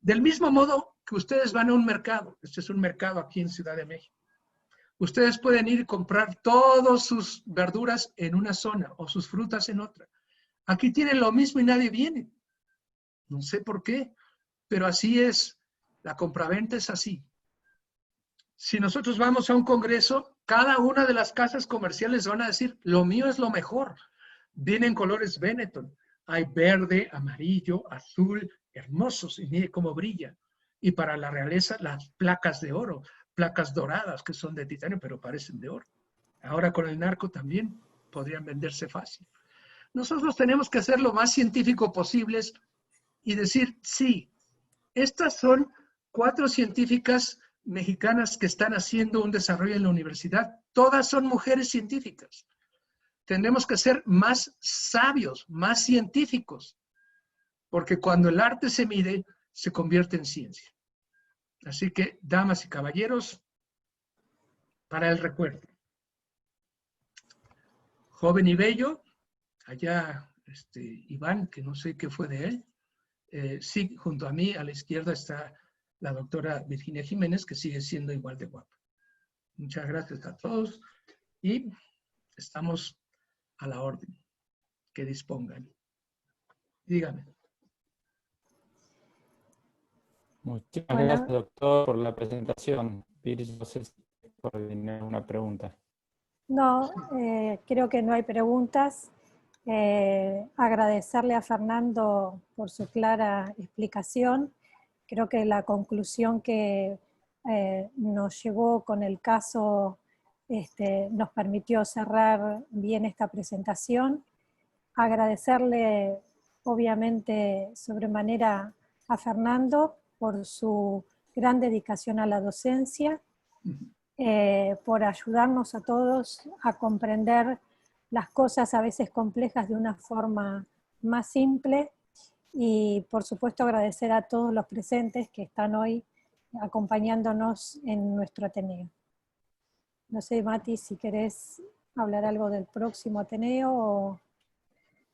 Del mismo modo que ustedes van a un mercado, este es un mercado aquí en Ciudad de México, ustedes pueden ir y comprar todas sus verduras en una zona o sus frutas en otra. Aquí tienen lo mismo y nadie viene. No sé por qué, pero así es. La compraventa es así. Si nosotros vamos a un congreso, cada una de las casas comerciales van a decir, lo mío es lo mejor. Vienen colores Benetton. Hay verde, amarillo, azul, hermosos, y mire cómo brilla. Y para la realeza, las placas de oro, placas doradas que son de titanio, pero parecen de oro. Ahora con el narco también podrían venderse fácil. Nosotros tenemos que ser lo más científico posibles y decir, sí, estas son 4 científicas mexicanas que están haciendo un desarrollo en la universidad. Todas son mujeres científicas. Tenemos que ser más sabios, más científicos, porque cuando el arte se mide, se convierte en ciencia. Así que, damas y caballeros, para el recuerdo. Joven y bello, allá Iván, que no sé qué fue de él. Sí, junto a mí, a la izquierda, está la doctora Virginia Jiménez, que sigue siendo igual de guapa. Muchas gracias a todos y estamos a la orden. Que dispongan. Dígame. Muchísimas gracias, doctor, por la presentación. Piris, no sé si tiene una pregunta. No, creo que no hay preguntas. Agradecerle a Fernando por su clara explicación. Creo que la conclusión que nos llevó con el caso nos permitió cerrar bien esta presentación. Agradecerle, obviamente, sobremanera a Fernando por su gran dedicación a la docencia, por ayudarnos a todos a comprender las cosas a veces complejas de una forma más simple, y por supuesto agradecer a todos los presentes que están hoy acompañándonos en nuestro Ateneo. No sé, Mati, si querés hablar algo del próximo Ateneo o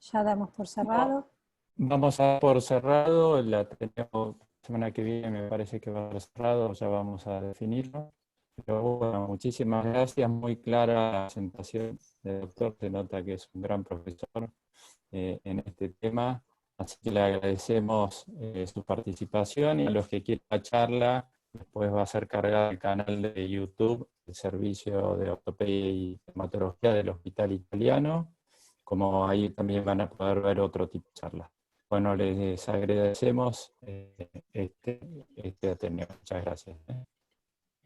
ya damos por cerrado. No, vamos a dar por cerrado, el Ateneo la semana que viene me parece que va a estar cerrado, ya vamos a definirlo. Pero bueno, muchísimas gracias, muy clara la presentación del doctor, se nota que es un gran profesor en este tema, así que le agradecemos su participación, y a los que quieran la charla, después va a ser cargada el canal de YouTube, el Servicio de Ortopedia y Dermatología del Hospital Italiano, como ahí también van a poder ver otro tipo de charlas. Bueno, les agradecemos este Ateneo. Muchas gracias.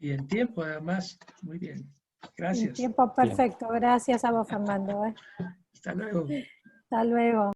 Y en tiempo, además. Muy bien. Gracias. En tiempo perfecto. Gracias a vos, Fernando. Hasta luego. Hasta luego.